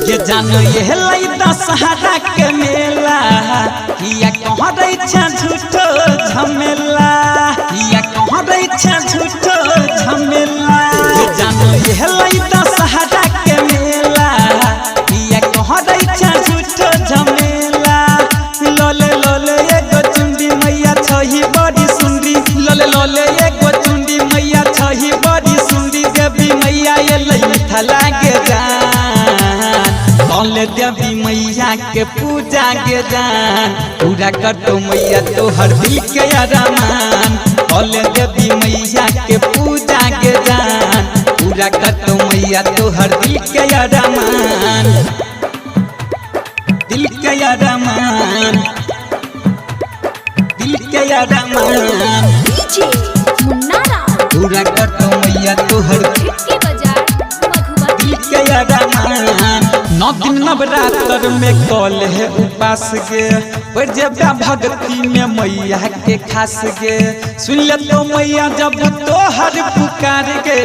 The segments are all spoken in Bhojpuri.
ये जानो ये लाई दशहरा के मेला किया कहाँ रही झूठो झमेला किया कहाँ रही झूठो झमेला। ये जानो ये लाई दशहरा के मेला किया कहाँ रही झूठो झमेला। लोले लोले एगो चुंडी मैया छही बड़ी सुंदी लोले लोले एगो चुंडी मैया छही बड़ी सुंदी देवी मैया ये लई थला के कौले देवी मैया के पूजा के जान पूरा कर तो मैया तो हर दिल के अरमान। कौले देवी मैया के पूजा के जान पूरा कर तो मैया तो हर दिल के अरमान। दिल के अरमान दिल के अरमान पूरा कर तो मैया तो हर दिल के अरमान। 9 दिन नवरात्र में कॉल है उपास गे पर जब भक्ति में मैया के खास गे सुन ले तो मैया जब तो हर पुकार गे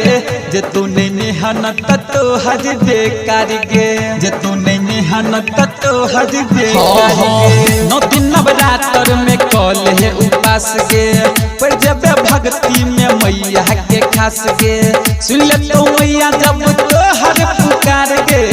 जे तू नहीं मेहनत तो हर बेकार गे जे तू नहीं मेहनत तो हर बेकार गे। 9 दिन नवरात्र में कॉल है उपास गे पर जब भक्ति में मैया के खास गे सुन ले तो मैया जब तो हर पुकार गे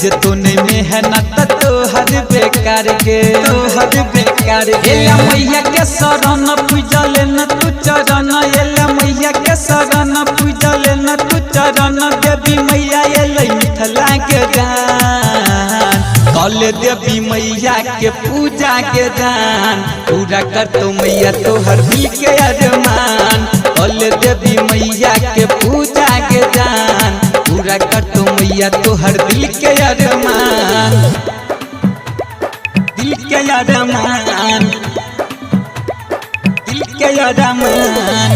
जे तू नहीं मेहनत तो हर बेकार गे तो हर बेकार गे। मैया के शरण पूजल न तू चरण एला मैया के शरण पूजल न तू चरण देवी मैया एलै मिथिला के जान। कल देवी मैया के पूजा के जान पूरा कर तो मैया तो हर दिल के अरमान। कल देवी मैया के पूजा के जान पूरा कर तो मैया तो हर दिल के अरमान। दिल के अरमान दिल के अरमान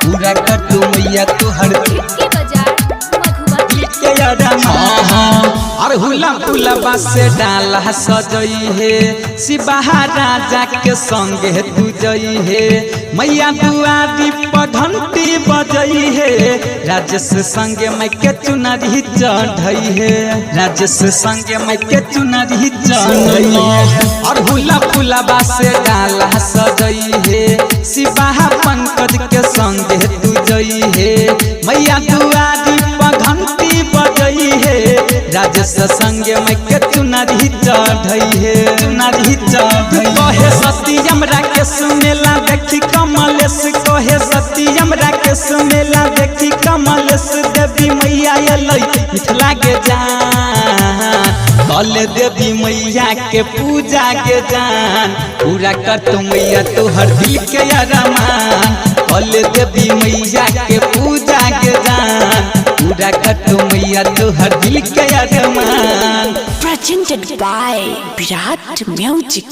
पूरा कर तो मैया तो हर दिल के अरमान। और हुला फुलबा से डाला सजई है शिवहा राजा के संगे तू जई है मैया दुआरी पर घंटी बजई है राजेश संगे मैं के चुनरी चढ़ई है राजेश संगे मैं के चुनरी चढ़ई है। और हुला फुलबा से डाला सजई है शिवहा पंकज के संगे तू जई है मैया दुआरी पर घंटी बजई है राजेश संगे मैं के चुनरी चढ़ई है चुनरी चढ़ई। कहे सत्यम राकेश मेला देखी कमलेश कहे सत्यम राकेश मेला देखी कमलेश देवी मैया एलै मिथिला के जान। कल देवी मैया के पूजा के जान पूरा कर तो मैया तो हर दिल के अरमान। कल देवी मैया के पूजा के जान पूरा कर तो मैया तो हर दिल के अरमान। Presented by Virat Music.